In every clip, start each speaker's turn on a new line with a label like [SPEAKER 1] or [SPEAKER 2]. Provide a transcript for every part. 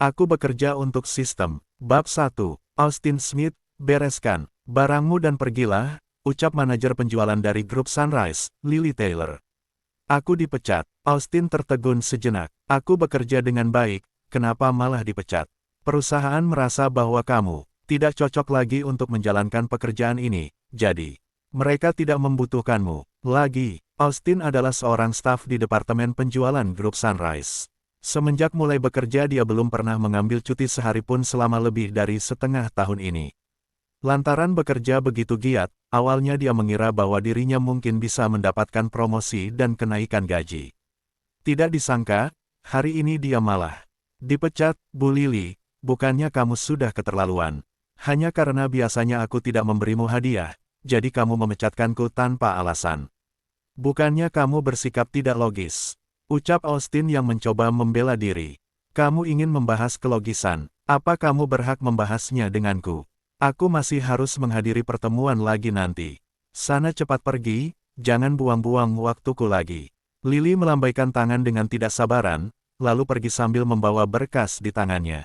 [SPEAKER 1] Aku bekerja untuk sistem. Bab 1. Austin Smith, bereskan barangmu dan pergilah, ucap manajer penjualan dari grup Sunrise, Lily Taylor. Aku dipecat. Austin tertegun sejenak. Aku bekerja dengan baik, kenapa malah dipecat? Perusahaan merasa bahwa kamu tidak cocok lagi untuk menjalankan pekerjaan ini, jadi mereka tidak membutuhkanmu lagi. Austin adalah seorang staf di departemen penjualan grup Sunrise. Semenjak mulai bekerja dia belum pernah mengambil cuti sehari pun selama lebih dari setengah tahun ini. Lantaran bekerja begitu giat, awalnya dia mengira bahwa dirinya mungkin bisa mendapatkan promosi dan kenaikan gaji. Tidak disangka, hari ini dia malah dipecat. Bu Lily, bukannya kamu sudah keterlaluan. Hanya karena biasanya aku tidak memberimu hadiah, jadi kamu memecatkanku tanpa alasan. Bukannya kamu bersikap tidak logis, ucap Austin yang mencoba membela diri. Kamu ingin membahas kelogisan, apa kamu berhak membahasnya denganku? Aku masih harus menghadiri pertemuan lagi nanti. Sana cepat pergi, jangan buang-buang waktuku lagi. Lily melambaikan tangan dengan tidak sabaran, lalu pergi sambil membawa berkas di tangannya.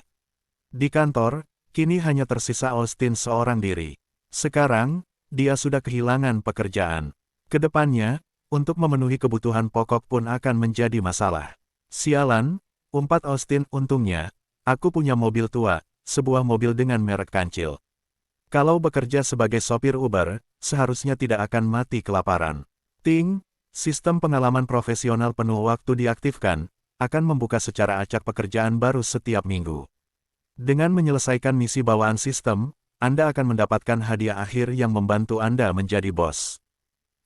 [SPEAKER 1] Di kantor, kini hanya tersisa Austin seorang diri. Sekarang, dia sudah kehilangan pekerjaan. Kedepannya, untuk memenuhi kebutuhan pokok pun akan menjadi masalah. Sialan, umpat Austin, untungnya, aku punya mobil tua, sebuah mobil dengan merek kancil. Kalau bekerja sebagai sopir Uber, seharusnya tidak akan mati kelaparan. Ting, sistem pengalaman profesional penuh waktu diaktifkan, akan membuka secara acak pekerjaan baru setiap minggu. Dengan menyelesaikan misi bawaan sistem, Anda akan mendapatkan hadiah akhir yang membantu Anda menjadi bos.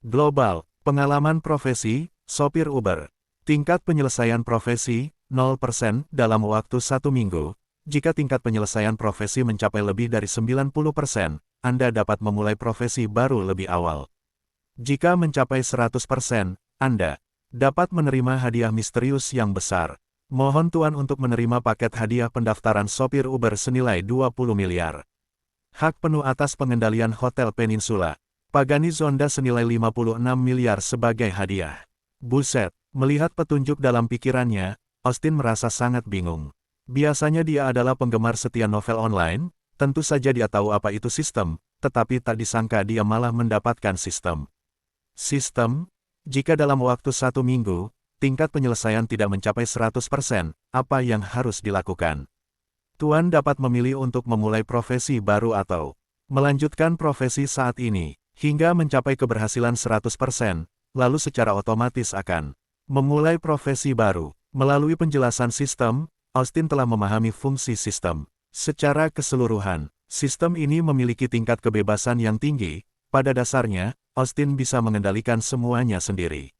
[SPEAKER 1] Global, pengalaman profesi, sopir Uber. Tingkat penyelesaian profesi, 0% dalam waktu 1 minggu. Jika tingkat penyelesaian profesi mencapai lebih dari 90%, Anda dapat memulai profesi baru lebih awal. Jika mencapai 100%, Anda dapat menerima hadiah misterius yang besar. Mohon Tuan untuk menerima paket hadiah pendaftaran sopir Uber senilai 20 miliar. Hak penuh atas pengendalian Hotel Peninsula. Pagani Zonda senilai 56 miliar sebagai hadiah. Buset, melihat petunjuk dalam pikirannya, Austin merasa sangat bingung. Biasanya dia adalah penggemar setia novel online, tentu saja dia tahu apa itu sistem, tetapi tak disangka dia malah mendapatkan sistem. Sistem? Jika dalam waktu 1 minggu, tingkat penyelesaian tidak mencapai 100%, apa yang harus dilakukan? Tuan dapat memilih untuk memulai profesi baru atau melanjutkan profesi saat ini, hingga mencapai keberhasilan 100%, lalu secara otomatis akan memulai profesi baru. Melalui penjelasan sistem, Austin telah memahami fungsi sistem. Secara keseluruhan, sistem ini memiliki tingkat kebebasan yang tinggi. Pada dasarnya, Austin bisa mengendalikan semuanya sendiri.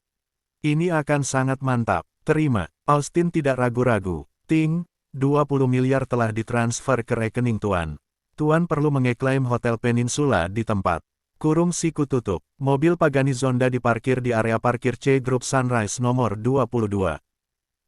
[SPEAKER 1] Ini akan sangat mantap. Terima. Austin tidak ragu-ragu. Ting, 20 miliar telah ditransfer ke rekening Tuan. Tuan perlu mengeklaim Hotel Peninsula di tempat. Kurung siku tutup. Mobil Pagani Zonda diparkir di area parkir C Group Sunrise nomor 22.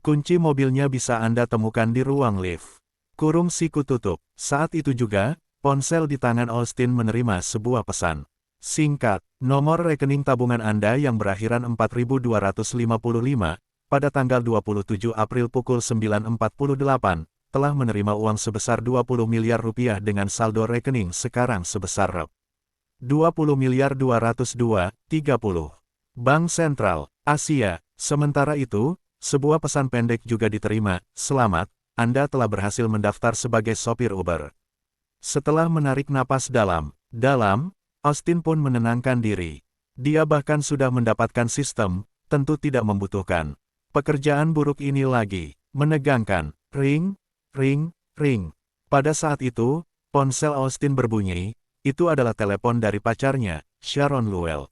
[SPEAKER 1] Kunci mobilnya bisa Anda temukan di ruang lift. Kurung siku tutup. Saat itu juga, ponsel di tangan Austin menerima sebuah pesan. Singkat, nomor rekening tabungan Anda yang berakhiran 4255, pada tanggal 27 April pukul 9.48, telah menerima uang sebesar 20 miliar rupiah dengan saldo rekening sekarang sebesar Rp20.202.30. Bank Sentral, Asia. Sementara itu, sebuah pesan pendek juga diterima, "Selamat, Anda telah berhasil mendaftar sebagai sopir Uber." Setelah menarik napas dalam, Austin pun menenangkan diri. Dia bahkan sudah mendapatkan sistem, tentu tidak membutuhkan pekerjaan buruk ini lagi. Menegangkan, ring, ring, ring. Pada saat itu, ponsel Austin berbunyi, itu adalah telepon dari pacarnya, Sharon Luell.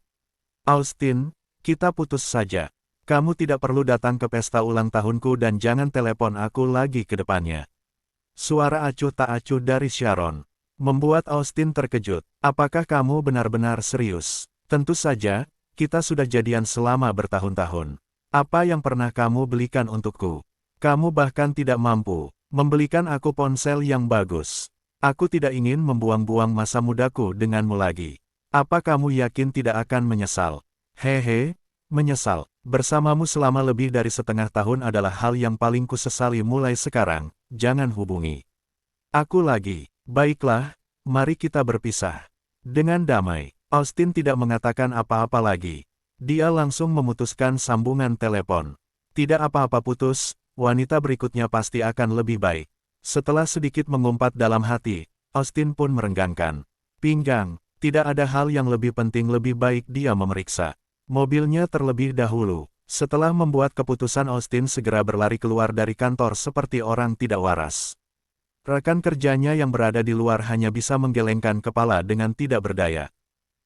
[SPEAKER 1] "Austin, kita putus saja. Kamu tidak perlu datang ke pesta ulang tahunku dan jangan telepon aku lagi ke depannya." Suara acuh tak acuh dari Sharon membuat Austin terkejut. "Apakah kamu benar-benar serius?" "Tentu saja, kita sudah jadian selama bertahun-tahun. Apa yang pernah kamu belikan untukku? Kamu bahkan tidak mampu membelikan aku ponsel yang bagus. Aku tidak ingin membuang-buang masa mudaku denganmu lagi. Apa kamu yakin tidak akan menyesal?" "Hehe, menyesal. Bersamamu selama lebih dari setengah tahun adalah hal yang paling kusesali mulai sekarang, jangan hubungi aku lagi. Baiklah, mari kita berpisah. Dengan damai, Austin tidak mengatakan apa-apa lagi. Dia langsung memutuskan sambungan telepon. Tidak apa-apa putus, wanita berikutnya pasti akan lebih baik. Setelah sedikit mengumpat dalam hati, Austin pun merenggangkan pinggang. Tidak ada hal yang lebih penting lebih baik dia memeriksa mobilnya terlebih dahulu. Setelah membuat keputusan Austin segera berlari keluar dari kantor seperti orang tidak waras. Rekan kerjanya yang berada di luar hanya bisa menggelengkan kepala dengan tidak berdaya.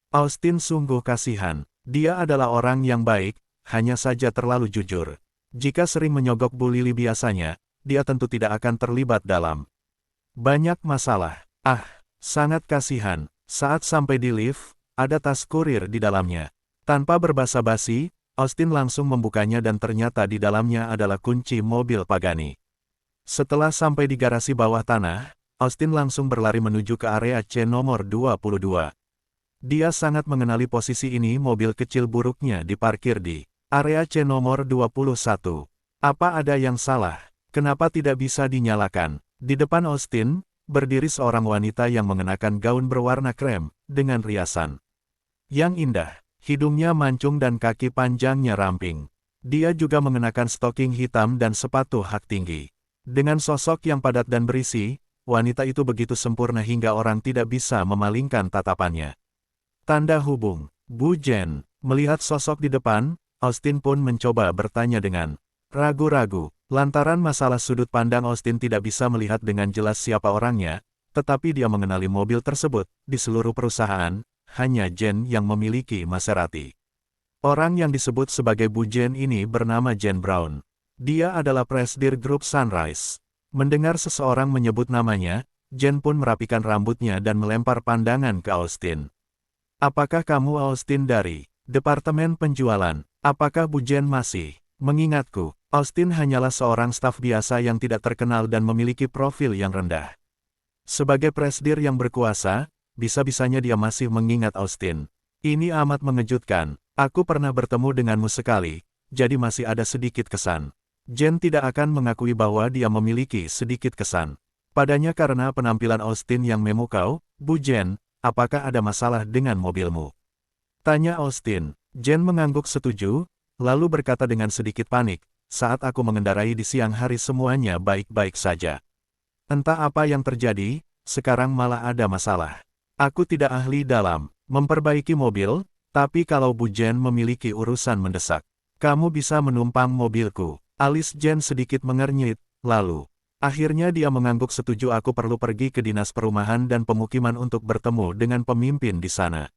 [SPEAKER 1] Austin sungguh kasihan. Dia adalah orang yang baik, hanya saja terlalu jujur. Jika sering menyogok Bu Lily biasanya, dia tentu tidak akan terlibat dalam banyak masalah. Sangat kasihan. Saat sampai di lift, ada tas kurir di dalamnya. Tanpa berbasa-basi, Austin langsung membukanya dan ternyata di dalamnya adalah kunci mobil Pagani. Setelah sampai di garasi bawah tanah, Austin langsung berlari menuju ke area C nomor 22. Dia sangat mengenali posisi ini, mobil kecil buruknya diparkir di area C nomor 21. Apa ada yang salah? Kenapa tidak bisa dinyalakan? Di depan Austin, berdiri seorang wanita yang mengenakan gaun berwarna krem, dengan riasan yang indah. Hidungnya mancung dan kaki panjangnya ramping. Dia juga mengenakan stoking hitam dan sepatu hak tinggi. Dengan sosok yang padat dan berisi, wanita itu begitu sempurna hingga orang tidak bisa memalingkan tatapannya. Tanda hubung. Bu Jen. Melihat sosok di depan, Austin pun mencoba bertanya dengan ragu-ragu. Lantaran masalah sudut pandang, Austin tidak bisa melihat dengan jelas siapa orangnya, tetapi dia mengenali mobil tersebut. Di seluruh perusahaan, hanya Jen yang memiliki Maserati. Orang yang disebut sebagai Bu Jen ini bernama Jen Brown. Dia adalah presidir grup Sunrise. Mendengar seseorang menyebut namanya, Jen pun merapikan rambutnya dan melempar pandangan ke Austin. Apakah kamu Austin dari Departemen Penjualan? Apakah Bu Jen masih mengingatku? Austin hanyalah seorang staf biasa yang tidak terkenal dan memiliki profil yang rendah. Sebagai presidir yang berkuasa, bisa-bisanya dia masih mengingat Austin. Ini amat mengejutkan. Aku pernah bertemu denganmu sekali, jadi masih ada sedikit kesan. Jen tidak akan mengakui bahwa dia memiliki sedikit kesan padanya karena penampilan Austin yang memukau. Bu Jen, apakah ada masalah dengan mobilmu? Tanya Austin. Jen mengangguk setuju, lalu berkata dengan sedikit panik, saat aku mengendarai di siang hari semuanya baik-baik saja. Entah apa yang terjadi, sekarang malah ada masalah. Aku tidak ahli dalam memperbaiki mobil, tapi kalau Bu Jen memiliki urusan mendesak, kamu bisa menumpang mobilku. Alis Jen sedikit mengernyit, lalu akhirnya dia mengangguk setuju. Aku perlu pergi ke Dinas Perumahan dan Pemukiman untuk bertemu dengan pemimpin di sana.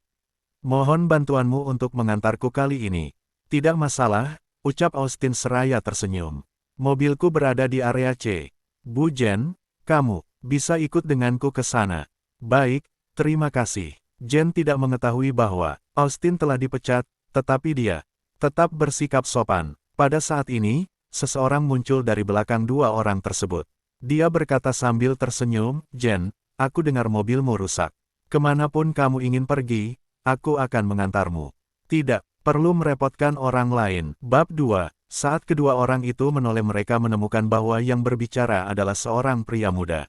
[SPEAKER 1] Mohon bantuanmu untuk mengantarku kali ini. Tidak masalah, ucap Austin seraya tersenyum. Mobilku berada di area C. Bu Jen, kamu bisa ikut denganku ke sana. Baik, terima kasih. Jen tidak mengetahui bahwa Austin telah dipecat, tetapi dia tetap bersikap sopan. Pada saat ini, seseorang muncul dari belakang dua orang tersebut. Dia berkata sambil tersenyum, Jen, aku dengar mobilmu rusak. Kemanapun kamu ingin pergi, aku akan mengantarmu. Tidak perlu merepotkan orang lain. Bab 2. Saat kedua orang itu menoleh, mereka menemukan bahwa yang berbicara adalah seorang pria muda.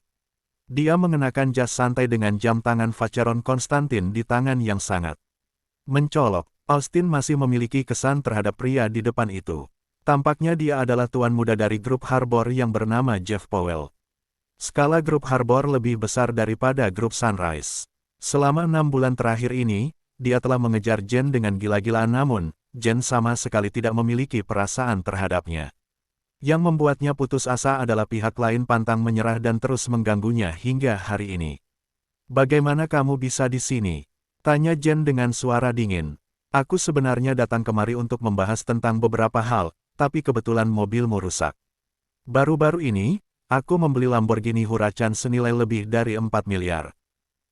[SPEAKER 1] Dia mengenakan jas santai dengan jam tangan Vacheron Constantin di tangan yang sangat mencolok. Austin masih memiliki kesan terhadap pria di depan itu. Tampaknya dia adalah tuan muda dari grup Harbor yang bernama Jeff Powell. Skala grup Harbor lebih besar daripada grup Sunrise. Selama 6 bulan terakhir ini, dia telah mengejar Jen dengan gila-gilaan, namun Jen sama sekali tidak memiliki perasaan terhadapnya. Yang membuatnya putus asa adalah pihak lain pantang menyerah dan terus mengganggunya hingga hari ini. Bagaimana kamu bisa di sini? Tanya Jen dengan suara dingin. Aku sebenarnya datang kemari untuk membahas tentang beberapa hal, tapi kebetulan mobilmu rusak. Baru-baru ini, aku membeli Lamborghini Huracan senilai lebih dari 4 miliar.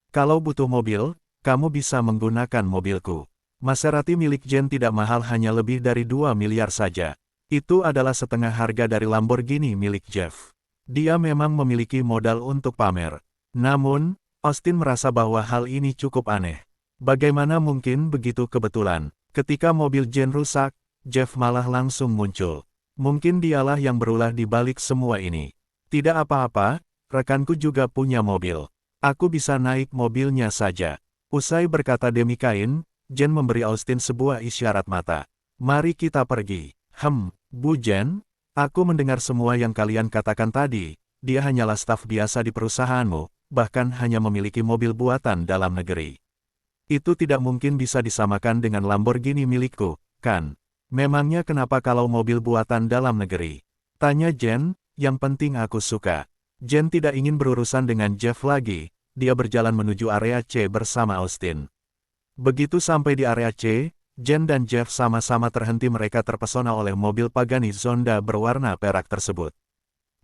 [SPEAKER 1] Kalau butuh mobil, kamu bisa menggunakan mobilku. Maserati milik Jen tidak mahal, hanya lebih dari 2 miliar saja. Itu adalah setengah harga dari Lamborghini milik Jeff. Dia memang memiliki modal untuk pamer. Namun, Austin merasa bahwa hal ini cukup aneh. Bagaimana mungkin begitu kebetulan? Ketika mobil Jen rusak, Jeff malah langsung muncul. Mungkin dialah yang berulah di balik semua ini. Tidak apa-apa, rekanku juga punya mobil. Aku bisa naik mobilnya saja. Usai berkata demikian, Jen memberi Austin sebuah isyarat mata. Mari kita pergi. Bu Jen, aku mendengar semua yang kalian katakan tadi. Dia hanyalah staf biasa di perusahaanmu, bahkan hanya memiliki mobil buatan dalam negeri. Itu tidak mungkin bisa disamakan dengan Lamborghini milikku, kan? Memangnya kenapa kalau mobil buatan dalam negeri? Tanya Jen, yang penting aku suka. Jen tidak ingin berurusan dengan Jeff lagi, dia berjalan menuju area C bersama Austin. Begitu sampai di area C, Jen dan Jeff sama-sama terhenti, mereka terpesona oleh mobil Pagani Zonda berwarna perak tersebut.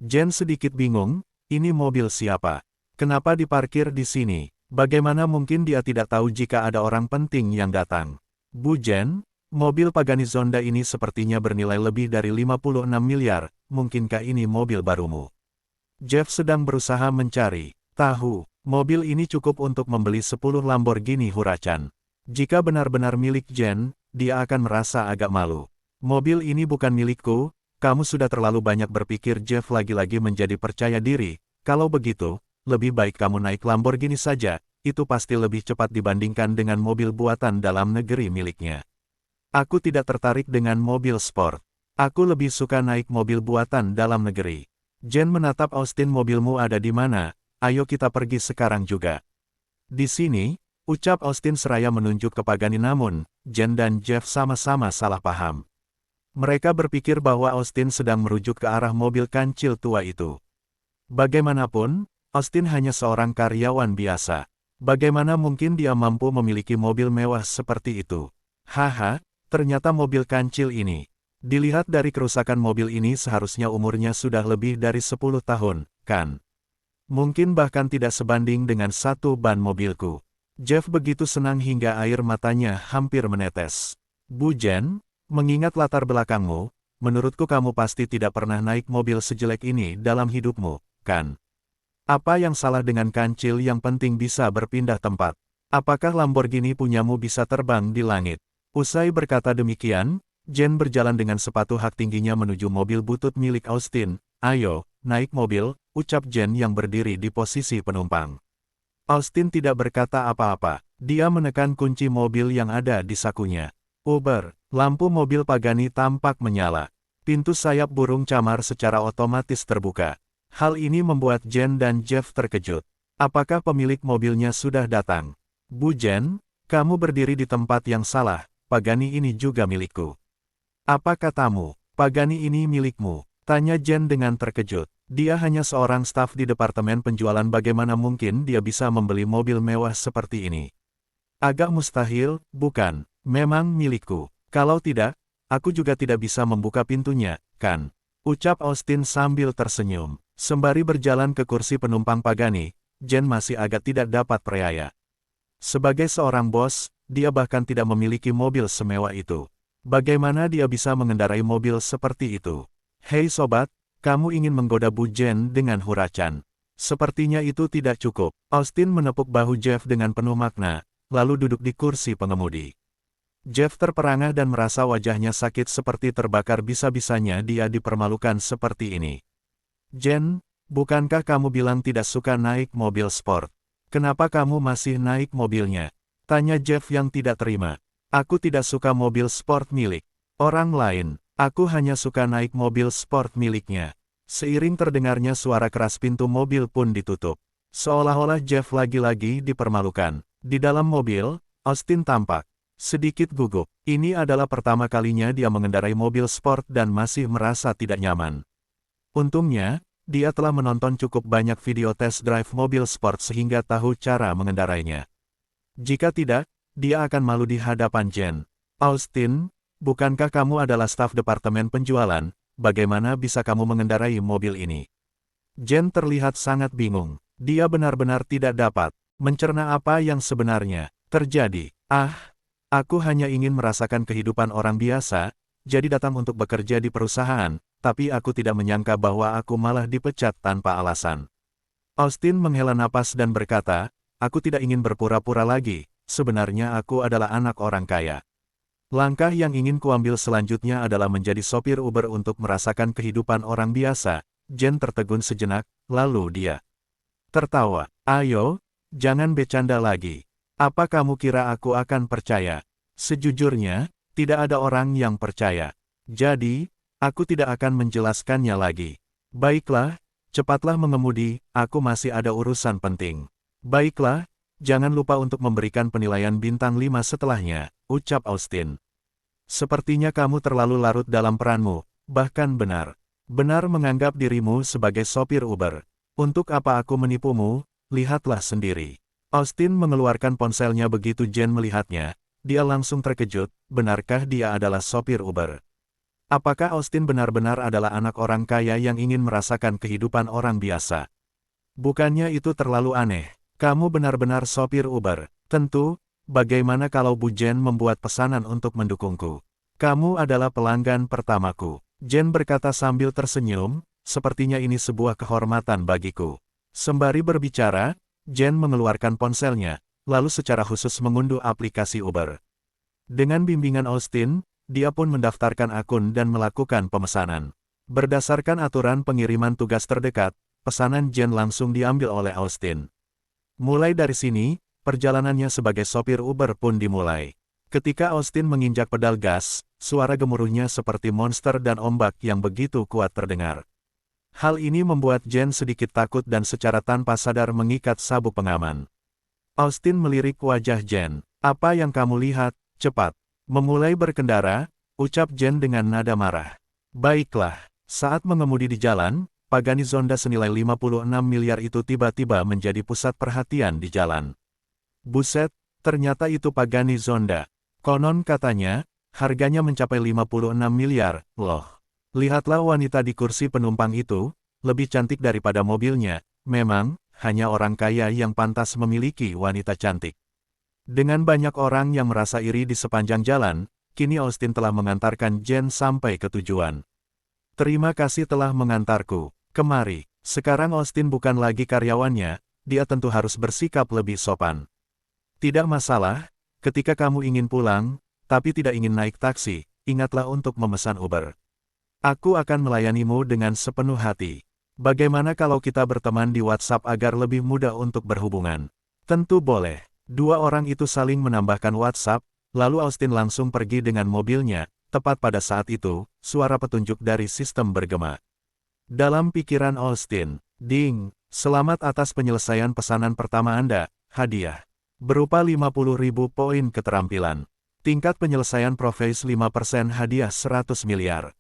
[SPEAKER 1] Jen sedikit bingung, ini mobil siapa? Kenapa diparkir di sini? Bagaimana mungkin dia tidak tahu jika ada orang penting yang datang? Bu Jen, mobil Pagani Zonda ini sepertinya bernilai lebih dari 56 miliar, mungkinkah ini mobil barumu? Jeff sedang berusaha mencari tahu, mobil ini cukup untuk membeli 10 Lamborghini Huracan. Jika benar-benar milik Jen, dia akan merasa agak malu. Mobil ini bukan milikku, kamu sudah terlalu banyak berpikir. Jeff lagi-lagi menjadi percaya diri. Kalau begitu, lebih baik kamu naik Lamborghini saja, itu pasti lebih cepat dibandingkan dengan mobil buatan dalam negeri miliknya. Aku tidak tertarik dengan mobil sport. Aku lebih suka naik mobil buatan dalam negeri. Jen menatap Austin, mobilmu ada di mana? Ayo kita pergi sekarang juga. Di sini, ucap Austin seraya menunjuk ke Pagani, namun Jen dan Jeff sama-sama salah paham. Mereka berpikir bahwa Austin sedang merujuk ke arah mobil kancil tua itu. Bagaimanapun, Austin hanya seorang karyawan biasa. Bagaimana mungkin dia mampu memiliki mobil mewah seperti itu? Haha, ternyata mobil kancil ini. Dilihat dari kerusakan mobil ini seharusnya umurnya sudah lebih dari 10 tahun, kan? Mungkin bahkan tidak sebanding dengan satu ban mobilku. Jeff begitu senang hingga air matanya hampir menetes. Bu Jen, mengingat latar belakangmu, menurutku kamu pasti tidak pernah naik mobil sejelek ini dalam hidupmu, kan? Apa yang salah dengan kancil? Yang penting bisa berpindah tempat. Apakah Lamborghini punyamu bisa terbang di langit? Usai berkata demikian, Jen berjalan dengan sepatu hak tingginya menuju mobil butut milik Austin. Ayo, naik mobil, ucap Jen yang berdiri di posisi penumpang. Austin tidak berkata apa-apa. Dia menekan kunci mobil yang ada di sakunya. Uber, lampu mobil Pagani tampak menyala. Pintu sayap burung camar secara otomatis terbuka. Hal ini membuat Jen dan Jeff terkejut. Apakah pemilik mobilnya sudah datang? Bu Jen, kamu berdiri di tempat yang salah. Pagani ini juga milikku. Apa katamu? Pagani ini milikmu? Tanya Jen dengan terkejut. Dia hanya seorang staf di departemen penjualan, bagaimana mungkin dia bisa membeli mobil mewah seperti ini? Agak mustahil, bukan? Memang milikku. Kalau tidak, aku juga tidak bisa membuka pintunya, kan? Ucap Austin sambil tersenyum. Sembari berjalan ke kursi penumpang Pagani, Jen masih agak tidak dapat percaya. Sebagai seorang bos, dia bahkan tidak memiliki mobil semewah itu. Bagaimana dia bisa mengendarai mobil seperti itu? Hei sobat, kamu ingin menggoda Bu Jen dengan Huracan. Sepertinya itu tidak cukup. Austin menepuk bahu Jeff dengan penuh makna, lalu duduk di kursi pengemudi. Jeff terperangah dan merasa wajahnya sakit seperti terbakar. Bisa-bisanya dia dipermalukan seperti ini. Jen, bukankah kamu bilang tidak suka naik mobil sport? Kenapa kamu masih naik mobilnya? Tanya Jeff yang tidak terima. Aku tidak suka mobil sport milik orang lain. Aku hanya suka naik mobil sport miliknya. Seiring terdengarnya suara keras, pintu mobil pun ditutup. Seolah-olah Jeff lagi-lagi dipermalukan. Di dalam mobil, Austin tampak sedikit gugup. Ini adalah pertama kalinya dia mengendarai mobil sport dan masih merasa tidak nyaman. Untungnya, dia telah menonton cukup banyak video test drive mobil sport sehingga tahu cara mengendarainya. Jika tidak, dia akan malu di hadapan Jen. Austin, bukankah kamu adalah staf departemen penjualan? Bagaimana bisa kamu mengendarai mobil ini? Jen terlihat sangat bingung. Dia benar-benar tidak dapat mencerna apa yang sebenarnya terjadi. Aku hanya ingin merasakan kehidupan orang biasa, jadi datang untuk bekerja di perusahaan, tapi aku tidak menyangka bahwa aku malah dipecat tanpa alasan. Austin menghela napas dan berkata, aku tidak ingin berpura-pura lagi, sebenarnya aku adalah anak orang kaya. Langkah yang ingin kuambil selanjutnya adalah menjadi sopir Uber untuk merasakan kehidupan orang biasa. Jen tertegun sejenak, lalu dia tertawa. Ayo, jangan bercanda lagi. Apa kamu kira aku akan percaya? Sejujurnya, tidak ada orang yang percaya. Jadi, aku tidak akan menjelaskannya lagi. Baiklah, cepatlah mengemudi, aku masih ada urusan penting. Baiklah, jangan lupa untuk memberikan penilaian bintang 5 setelahnya, ucap Austin. Sepertinya kamu terlalu larut dalam peranmu, bahkan benar menganggap dirimu sebagai sopir Uber. Untuk apa aku menipumu, lihatlah sendiri. Austin mengeluarkan ponselnya begitu Jen melihatnya, dia langsung terkejut, benarkah dia adalah sopir Uber? Apakah Austin benar-benar adalah anak orang kaya yang ingin merasakan kehidupan orang biasa? Bukannya itu terlalu aneh, kamu benar-benar sopir Uber. Tentu, bagaimana kalau Bu Jen membuat pesanan untuk mendukungku? Kamu adalah pelanggan pertamaku. Jen berkata sambil tersenyum, sepertinya ini sebuah kehormatan bagiku. Sembari berbicara, Jen mengeluarkan ponselnya, lalu secara khusus mengunduh aplikasi Uber. Dengan bimbingan Austin, dia pun mendaftarkan akun dan melakukan pemesanan. Berdasarkan aturan pengiriman tugas terdekat, pesanan Jen langsung diambil oleh Austin. Mulai dari sini, perjalanannya sebagai sopir Uber pun dimulai. Ketika Austin menginjak pedal gas, suara gemuruhnya seperti monster dan ombak yang begitu kuat terdengar. Hal ini membuat Jen sedikit takut dan secara tanpa sadar mengikat sabuk pengaman. Austin melirik wajah Jen. Apa yang kamu lihat? Cepat. Memulai berkendara, ucap Jen dengan nada marah. Baiklah, saat mengemudi di jalan, Pagani Zonda senilai 56 miliar itu tiba-tiba menjadi pusat perhatian di jalan. Buset, ternyata itu Pagani Zonda. Konon katanya, harganya mencapai 56 miliar, loh. Lihatlah wanita di kursi penumpang itu, lebih cantik daripada mobilnya. Memang, hanya orang kaya yang pantas memiliki wanita cantik. Dengan banyak orang yang merasa iri di sepanjang jalan, kini Austin telah mengantarkan Jen sampai ke tujuan. Terima kasih telah mengantarku kemari. Sekarang Austin bukan lagi karyawannya, dia tentu harus bersikap lebih sopan. Tidak masalah, ketika kamu ingin pulang, tapi tidak ingin naik taksi, ingatlah untuk memesan Uber. Aku akan melayanimu dengan sepenuh hati. Bagaimana kalau kita berteman di WhatsApp agar lebih mudah untuk berhubungan? Tentu boleh. Dua orang itu saling menambahkan WhatsApp, lalu Austin langsung pergi dengan mobilnya. Tepat pada saat itu, suara petunjuk dari sistem bergema. Dalam pikiran Austin, ding, selamat atas penyelesaian pesanan pertama Anda, hadiah. Berupa 50.000 poin keterampilan. Tingkat penyelesaian Profase 5% hadiah 100 miliar.